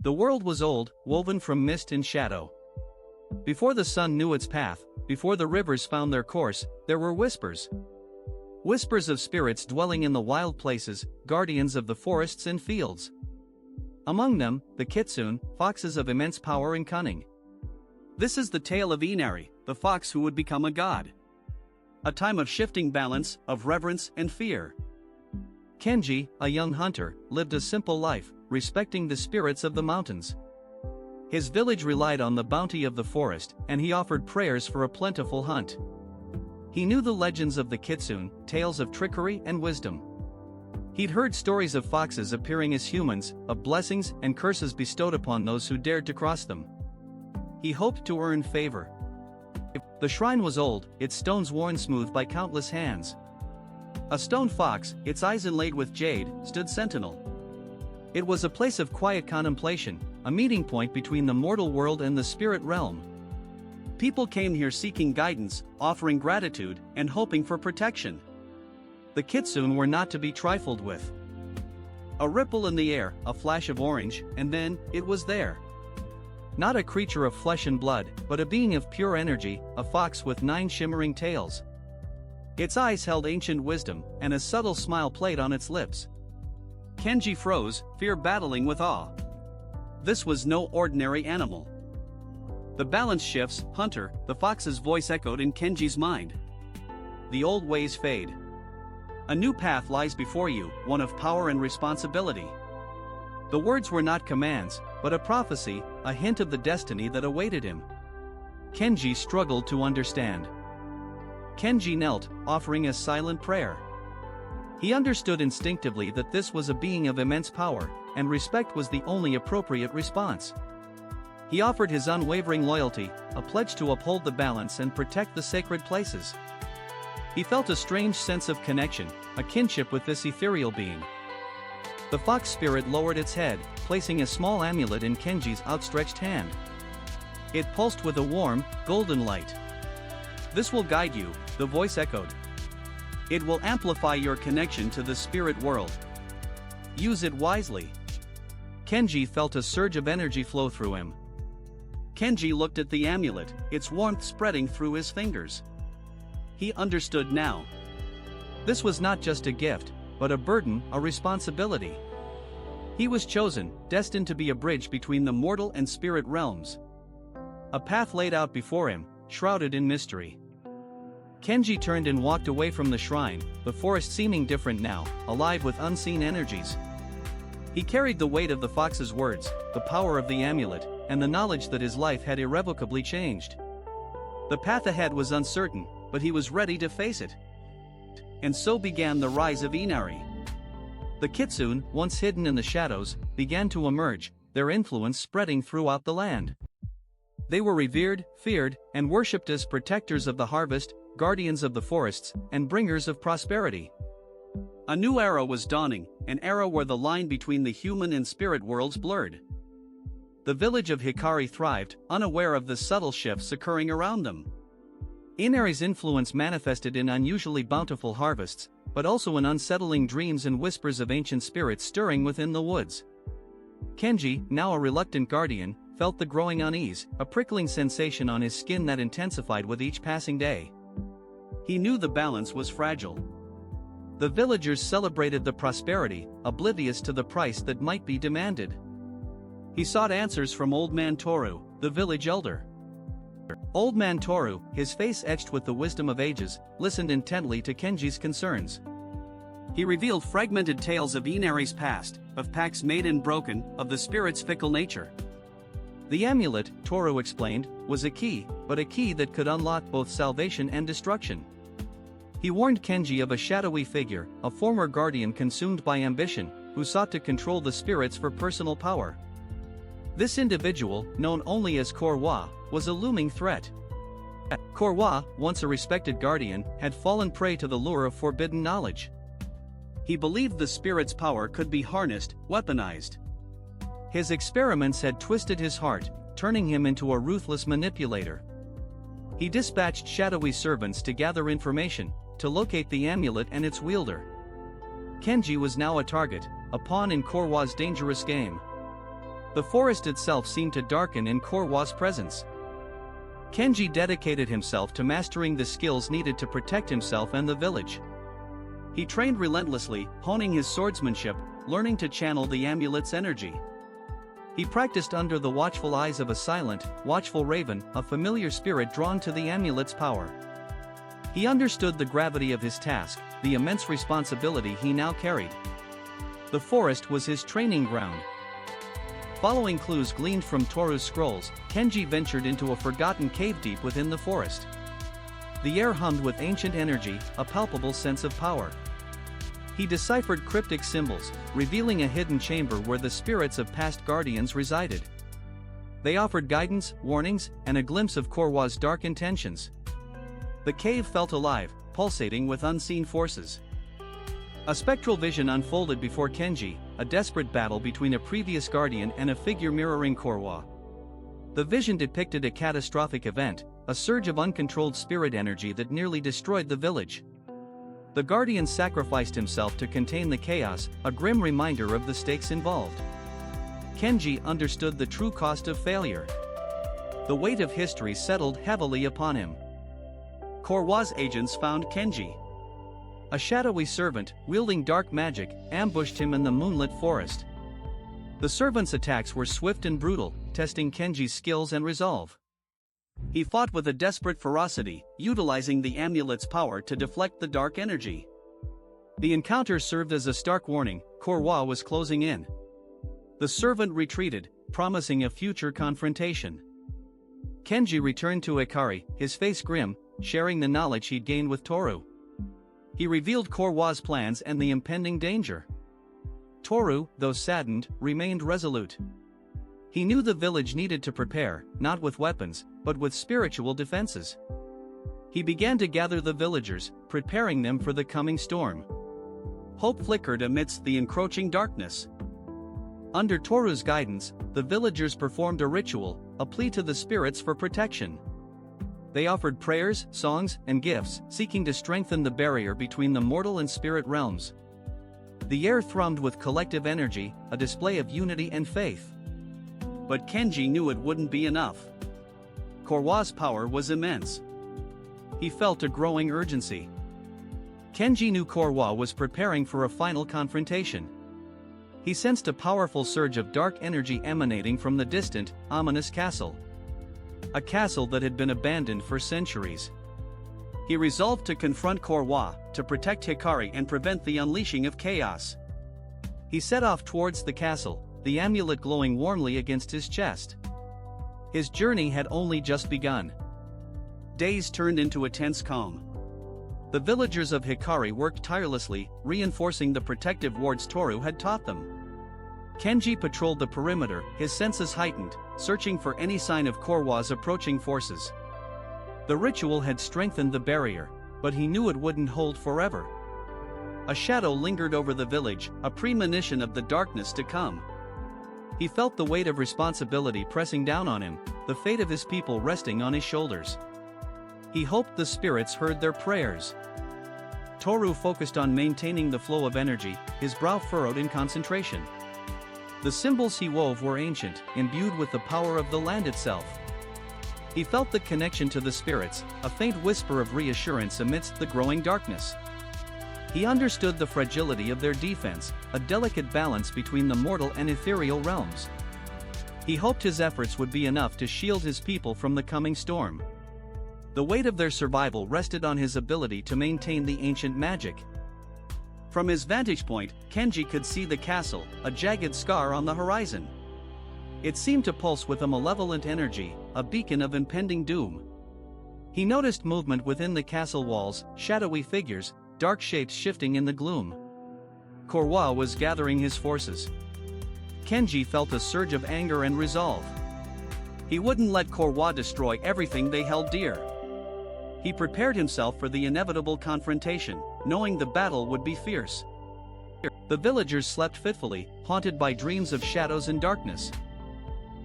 The world was old, woven from mist and shadow. Before the sun knew its path, before the rivers found their course, there were whispers. Whispers of spirits dwelling in the wild places, guardians of the forests and fields. Among them, the Kitsune, foxes of immense power and cunning. This is the tale of Inari, the fox who would become a god. A time of shifting balance, of reverence and fear. Kenji, a young hunter, lived a simple life, respecting the spirits of the mountains. His village relied on the bounty of the forest, and he offered prayers for a plentiful hunt. He knew the legends of the Kitsune, tales of trickery and wisdom. He'd heard stories of foxes appearing as humans, of blessings and curses bestowed upon those who dared to cross them. He hoped to earn favor. The shrine was old, its stones worn smooth by countless hands. A stone fox, its eyes inlaid with jade, stood sentinel. It was a place of quiet contemplation, a meeting point between the mortal world and the spirit realm. People came here seeking guidance, offering gratitude, and hoping for protection. The Kitsune were not to be trifled with. A ripple in the air, a flash of orange, and then, it was there. Not a creature of flesh and blood, but a being of pure energy, a fox with 9 shimmering tails. Its eyes held ancient wisdom, and a subtle smile played on its lips. Kenji froze, fear battling with awe. This was no ordinary animal. The balance shifts, hunter, the fox's voice echoed in Kenji's mind. The old ways fade. A new path lies before you, one of power and responsibility. The words were not commands, but a prophecy, a hint of the destiny that awaited him. Kenji struggled to understand. Kenji knelt, offering a silent prayer. He understood instinctively that this was a being of immense power, and respect was the only appropriate response. He offered his unwavering loyalty, a pledge to uphold the balance and protect the sacred places. He felt a strange sense of connection, a kinship with this ethereal being. The fox spirit lowered its head, placing a small amulet in Kenji's outstretched hand. It pulsed with a warm, golden light. "This will guide you," the voice echoed. "It will amplify your connection to the spirit world. Use it wisely." Kenji felt a surge of energy flow through him. Kenji looked at the amulet, its warmth spreading through his fingers. He understood now. This was not just a gift, but a burden, a responsibility. He was chosen, destined to be a bridge between the mortal and spirit realms. A path laid out before him, shrouded in mystery. Kenji turned and walked away from the shrine, the forest seeming different now, alive with unseen energies. He carried the weight of the fox's words, the power of the amulet, and the knowledge that his life had irrevocably changed. The path ahead was uncertain, but he was ready to face it. And so began the rise of Inari. The Kitsune, once hidden in the shadows, began to emerge, their influence spreading throughout the land. They were revered, feared, and worshipped as protectors of the harvest, guardians of the forests, and bringers of prosperity. A new era was dawning, an era where the line between the human and spirit worlds blurred. The village of Hikari thrived, unaware of the subtle shifts occurring around them. Inari's influence manifested in unusually bountiful harvests, but also in unsettling dreams and whispers of ancient spirits stirring within the woods. Kenji, now a reluctant guardian, felt the growing unease, a prickling sensation on his skin that intensified with each passing day. He knew the balance was fragile. The villagers celebrated the prosperity, oblivious to the price that might be demanded. He sought answers from Old Man Toru, the village elder. Old Man Toru, his face etched with the wisdom of ages, listened intently to Kenji's concerns. He revealed fragmented tales of Inari's past, of pacts made and broken, of the spirit's fickle nature. The amulet, Toru explained, was a key, but a key that could unlock both salvation and destruction. He warned Kenji of a shadowy figure, a former guardian consumed by ambition, who sought to control the spirits for personal power. This individual, known only as Korwa, was a looming threat. Korwa, once a respected guardian, had fallen prey to the lure of forbidden knowledge. He believed the spirit's power could be harnessed, weaponized. His experiments had twisted his heart, turning him into a ruthless manipulator. He dispatched shadowy servants to gather information, to locate the amulet and its wielder. Kenji was now a target, a pawn in Korwa's dangerous game. The forest itself seemed to darken in Korwa's presence. Kenji dedicated himself to mastering the skills needed to protect himself and the village. He trained relentlessly, honing his swordsmanship, learning to channel the amulet's energy. He practiced under the watchful eyes of a silent, watchful raven, a familiar spirit drawn to the amulet's power. He understood the gravity of his task, the immense responsibility he now carried. The forest was his training ground. Following clues gleaned from Toru's scrolls, Kenji ventured into a forgotten cave deep within the forest. The air hummed with ancient energy, a palpable sense of power. He deciphered cryptic symbols, revealing a hidden chamber where the spirits of past guardians resided. They offered guidance, warnings, and a glimpse of Korwa's dark intentions. The cave felt alive, pulsating with unseen forces. A spectral vision unfolded before Kenji, a desperate battle between a previous guardian and a figure mirroring Korwa. The vision depicted a catastrophic event, a surge of uncontrolled spirit energy that nearly destroyed the village. The guardian sacrificed himself to contain the chaos, a grim reminder of the stakes involved. Kenji understood the true cost of failure. The weight of history settled heavily upon him. Korwa's agents found Kenji. A shadowy servant, wielding dark magic, ambushed him in the moonlit forest. The servant's attacks were swift and brutal, testing Kenji's skills and resolve. He fought with a desperate ferocity, utilizing the amulet's power to deflect the dark energy. The encounter served as a stark warning: Korwa was closing in. The servant retreated, promising a future confrontation. Kenji returned to Hikari, his face grim, sharing the knowledge he'd gained with Toru. He revealed Korwa's plans and the impending danger. Toru, though saddened, remained resolute. He knew the village needed to prepare, not with weapons, but with spiritual defenses. He began to gather the villagers, preparing them for the coming storm. Hope flickered amidst the encroaching darkness. Under Toru's guidance, the villagers performed a ritual, a plea to the spirits for protection. They offered prayers, songs, and gifts, seeking to strengthen the barrier between the mortal and spirit realms. The air thrummed with collective energy, a display of unity and faith. But Kenji knew it wouldn't be enough. Korwa's power was immense. He felt a growing urgency. Kenji knew Korwa was preparing for a final confrontation. He sensed a powerful surge of dark energy emanating from the distant, ominous castle. A castle that had been abandoned for centuries. He resolved to confront Korwa, to protect Hikari and prevent the unleashing of chaos. He set off towards the castle, the amulet glowing warmly against his chest. His journey had only just begun. Days turned into a tense calm. The villagers of Hikari worked tirelessly, reinforcing the protective wards Toru had taught them. Kenji patrolled the perimeter, his senses heightened, searching for any sign of Korwa's approaching forces. The ritual had strengthened the barrier, but he knew it wouldn't hold forever. A shadow lingered over the village, a premonition of the darkness to come. He felt the weight of responsibility pressing down on him, the fate of his people resting on his shoulders. He hoped the spirits heard their prayers. Toru focused on maintaining the flow of energy, his brow furrowed in concentration. The symbols he wove were ancient, imbued with the power of the land itself. He felt the connection to the spirits, a faint whisper of reassurance amidst the growing darkness. He understood the fragility of their defense, a delicate balance between the mortal and ethereal realms. He hoped his efforts would be enough to shield his people from the coming storm. The weight of their survival rested on his ability to maintain the ancient magic. From his vantage point, Kenji could see the castle, a jagged scar on the horizon. It seemed to pulse with a malevolent energy, a beacon of impending doom. He noticed movement within the castle walls, shadowy figures, dark shapes shifting in the gloom. Korwa was gathering his forces. Kenji felt a surge of anger and resolve. He wouldn't let Korwa destroy everything they held dear. He prepared himself for the inevitable confrontation, knowing the battle would be fierce. The villagers slept fitfully, haunted by dreams of shadows and darkness.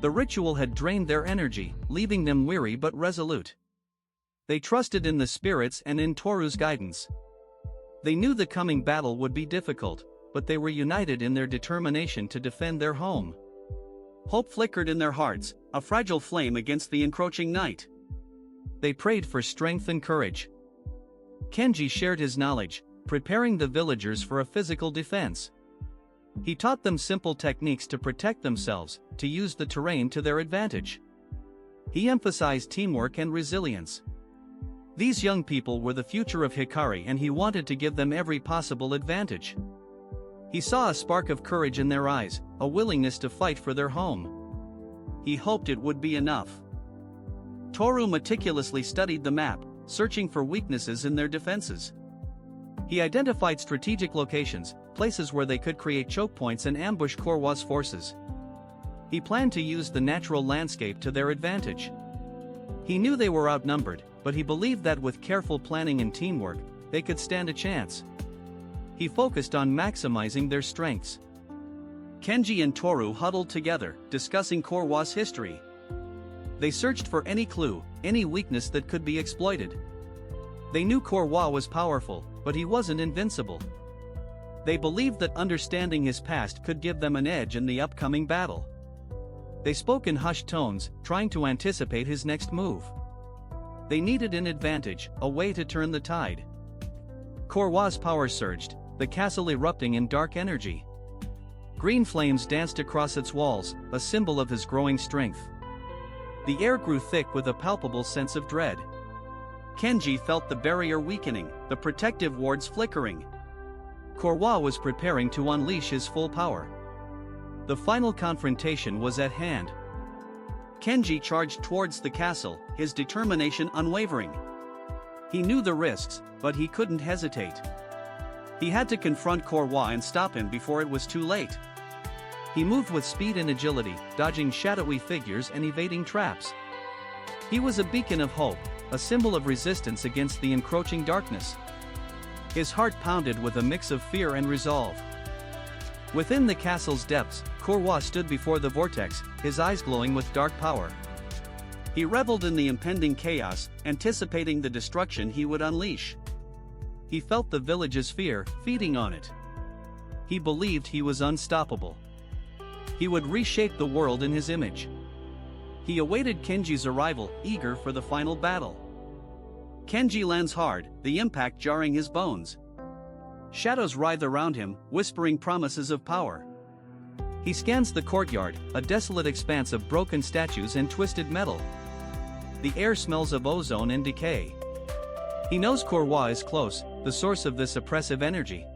The ritual had drained their energy, leaving them weary but resolute. They trusted in the spirits and in Toru's guidance. They knew the coming battle would be difficult, but they were united in their determination to defend their home. Hope flickered in their hearts, a fragile flame against the encroaching night. They prayed for strength and courage. Kenji shared his knowledge, preparing the villagers for a physical defense. He taught them simple techniques to protect themselves, to use the terrain to their advantage. He emphasized teamwork and resilience. These young people were the future of Hikari, and he wanted to give them every possible advantage. He saw a spark of courage in their eyes, a willingness to fight for their home. He hoped it would be enough. Toru meticulously studied the map, searching for weaknesses in their defenses. He identified strategic locations, places where they could create choke points and ambush Korwa's forces. He planned to use the natural landscape to their advantage. He knew they were outnumbered, but he believed that with careful planning and teamwork, they could stand a chance. He focused on maximizing their strengths. Kenji and Toru huddled together, discussing Korwa's history. They searched for any clue, any weakness that could be exploited. They knew Korwa was powerful, but he wasn't invincible. They believed that understanding his past could give them an edge in the upcoming battle. They spoke in hushed tones, trying to anticipate his next move. They needed an advantage, a way to turn the tide. Korwa's power surged, the castle erupting in dark energy. Green flames danced across its walls, a symbol of his growing strength. The air grew thick with a palpable sense of dread. Kenji felt the barrier weakening, the protective wards flickering. Korwa was preparing to unleash his full power. The final confrontation was at hand. Kenji charged towards the castle, his determination unwavering. He knew the risks, but he couldn't hesitate. He had to confront Korwa and stop him before it was too late. He moved with speed and agility, dodging shadowy figures and evading traps. He was a beacon of hope, a symbol of resistance against the encroaching darkness. His heart pounded with a mix of fear and resolve. Within the castle's depths, Korwa stood before the vortex, his eyes glowing with dark power. He reveled in the impending chaos, anticipating the destruction he would unleash. He felt the village's fear, feeding on it. He believed he was unstoppable. He would reshape the world in his image. He awaited Kenji's arrival, eager for the final battle. Kenji lands hard, the impact jarring his bones. Shadows writhe around him, whispering promises of power. He scans the courtyard, a desolate expanse of broken statues and twisted metal. The air smells of ozone and decay. He knows Korwa is close, the source of this oppressive energy.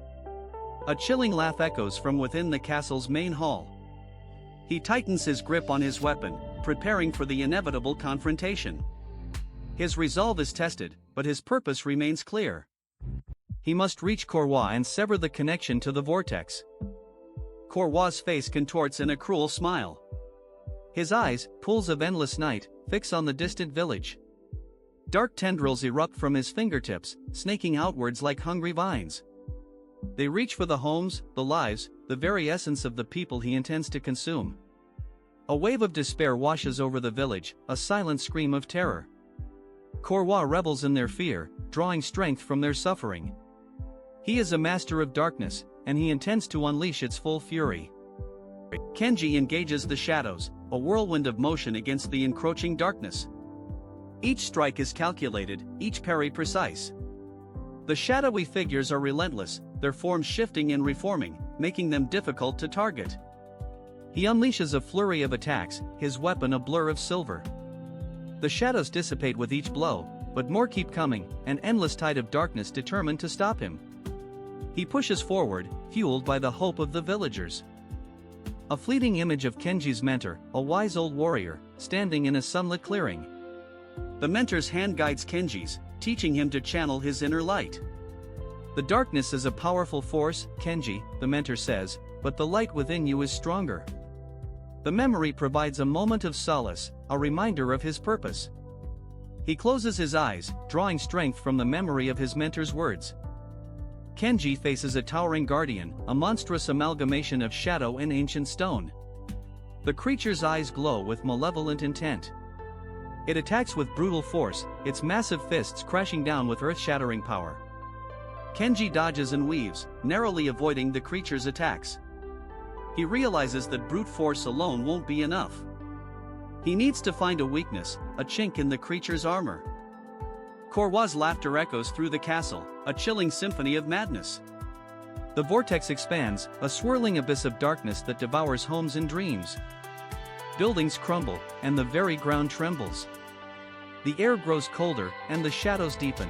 A chilling laugh echoes from within the castle's main hall. He tightens his grip on his weapon, preparing for the inevitable confrontation. His resolve is tested, but his purpose remains clear. He must reach Korwa and sever the connection to the vortex. Korwa's face contorts in a cruel smile. His eyes, pools of endless night, fix on the distant village. Dark tendrils erupt from his fingertips, snaking outwards like hungry vines. They reach for the homes, the lives, the very essence of the people he intends to consume. A wave of despair washes over the village, a silent scream of terror. Korwa revels in their fear, drawing strength from their suffering. He is a master of darkness, and he intends to unleash its full fury. Kenji engages the shadows, a whirlwind of motion against the encroaching darkness. Each strike is calculated, each parry precise. The shadowy figures are relentless, their forms shifting and reforming, making them difficult to target. He unleashes a flurry of attacks, his weapon a blur of silver. The shadows dissipate with each blow, but more keep coming, an endless tide of darkness determined to stop him. He pushes forward, fueled by the hope of the villagers. A fleeting image of Kenji's mentor, a wise old warrior, standing in a sunlit clearing. The mentor's hand guides Kenji's, teaching him to channel his inner light. The darkness is a powerful force, Kenji, the mentor says, but the light within you is stronger. The memory provides a moment of solace, a reminder of his purpose. He closes his eyes, drawing strength from the memory of his mentor's words. Kenji faces a towering guardian, a monstrous amalgamation of shadow and ancient stone. The creature's eyes glow with malevolent intent. It attacks with brutal force, its massive fists crashing down with earth-shattering power. Kenji dodges and weaves, narrowly avoiding the creature's attacks. He realizes that brute force alone won't be enough. He needs to find a weakness, a chink in the creature's armor. Korwa's laughter echoes through the castle, a chilling symphony of madness. The vortex expands, a swirling abyss of darkness that devours homes and dreams. Buildings crumble, and the very ground trembles. The air grows colder, and the shadows deepen.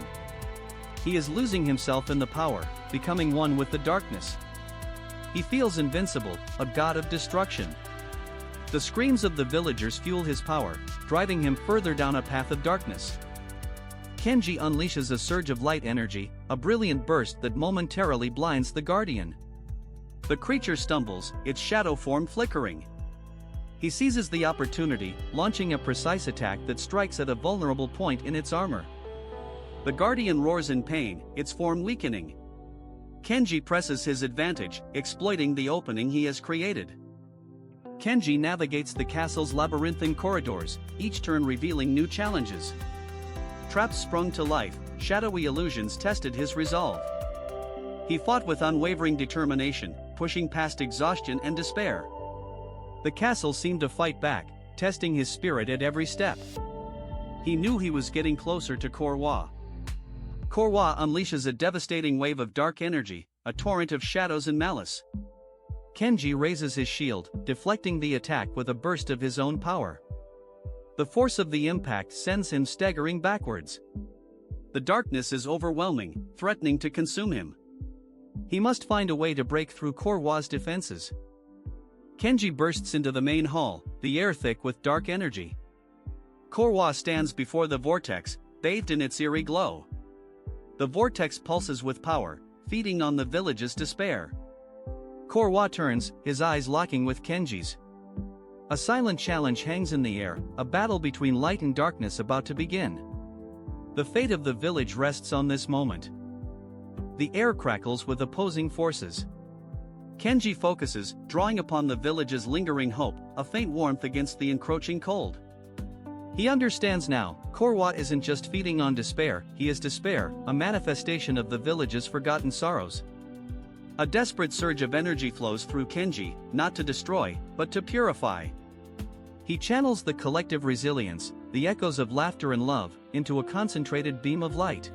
He is losing himself in the power, becoming one with the darkness. He feels invincible, a god of destruction. The screams of the villagers fuel his power, driving him further down a path of darkness. Kenji unleashes a surge of light energy, a brilliant burst that momentarily blinds the guardian. The creature stumbles, its shadow form flickering. He seizes the opportunity, launching a precise attack that strikes at a vulnerable point in its armor. The guardian roars in pain, its form weakening. Kenji presses his advantage, exploiting the opening he has created. Kenji navigates the castle's labyrinthine corridors, each turn revealing new challenges. Traps sprung to life, shadowy illusions tested his resolve. He fought with unwavering determination, pushing past exhaustion and despair. The castle seemed to fight back, testing his spirit at every step. He knew he was getting closer to Korwa. Korwa unleashes a devastating wave of dark energy, a torrent of shadows and malice. Kenji raises his shield, deflecting the attack with a burst of his own power. The force of the impact sends him staggering backwards. The darkness is overwhelming, threatening to consume him. He must find a way to break through Korwa's defenses. Kenji bursts into the main hall, the air thick with dark energy. Korwa stands before the vortex, bathed in its eerie glow. The vortex pulses with power, feeding on the village's despair. Korwa turns, his eyes locking with Kenji's. A silent challenge hangs in the air, a battle between light and darkness about to begin. The fate of the village rests on this moment. The air crackles with opposing forces. Kenji focuses, drawing upon the village's lingering hope, a faint warmth against the encroaching cold. He understands now, Korwa isn't just feeding on despair, he is despair, a manifestation of the village's forgotten sorrows. A desperate surge of energy flows through Kenji, not to destroy, but to purify. He channels the collective resilience, the echoes of laughter and love, into a concentrated beam of light.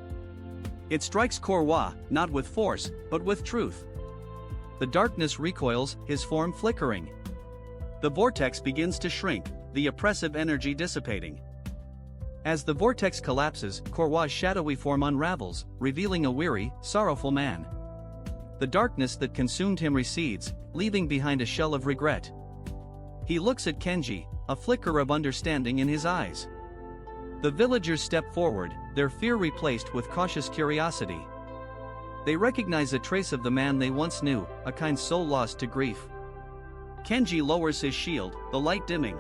It strikes Korwa, not with force, but with truth. The darkness recoils, his form flickering. The vortex begins to shrink, the oppressive energy dissipating. As the vortex collapses, Korwa's shadowy form unravels, revealing a weary, sorrowful man. The darkness that consumed him recedes, leaving behind a shell of regret. He looks at Kenji, a flicker of understanding in his eyes. The villagers step forward, their fear replaced with cautious curiosity. They recognize a trace of the man they once knew, a kind soul lost to grief. Kenji lowers his shield, the light dimming.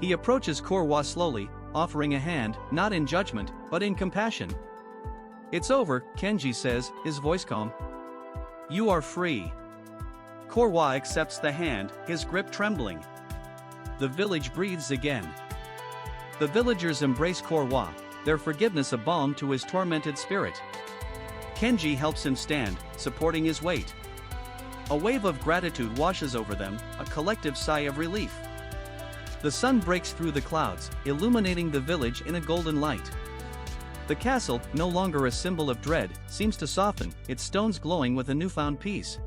He approaches Korwa slowly, offering a hand, not in judgment, but in compassion. "It's over," Kenji says, his voice calm. "You are free." Korwa accepts the hand, his grip trembling. The village breathes again. The villagers embrace Korwa, their forgiveness a balm to his tormented spirit. Kenji helps him stand, supporting his weight. A wave of gratitude washes over them, a collective sigh of relief. The sun breaks through the clouds, illuminating the village in a golden light. The castle, no longer a symbol of dread, seems to soften, its stones glowing with a newfound peace.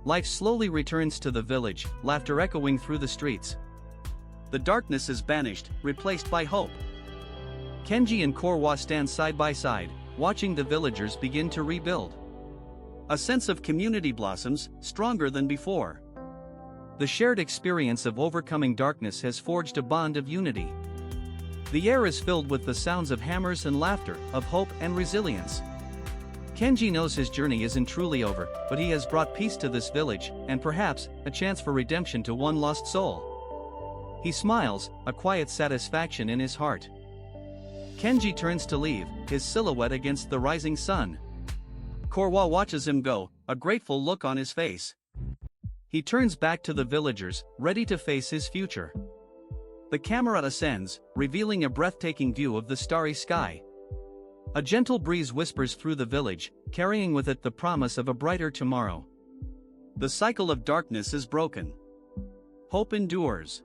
Life slowly returns to the village, laughter echoing through the streets. The darkness is banished, replaced by hope. Kenji and Korwa stand side by side, watching the villagers begin to rebuild. A sense of community blossoms, stronger than before. The shared experience of overcoming darkness has forged a bond of unity. The air is filled with the sounds of hammers and laughter, of hope and resilience. Kenji knows his journey isn't truly over, but he has brought peace to this village, and perhaps, a chance for redemption to one lost soul. He smiles, a quiet satisfaction in his heart. Kenji turns to leave, his silhouette against the rising sun. Korwa watches him go, a grateful look on his face. He turns back to the villagers, ready to face his future. The camera ascends, revealing a breathtaking view of the starry sky. A gentle breeze whispers through the village, carrying with it the promise of a brighter tomorrow. The cycle of darkness is broken. Hope endures.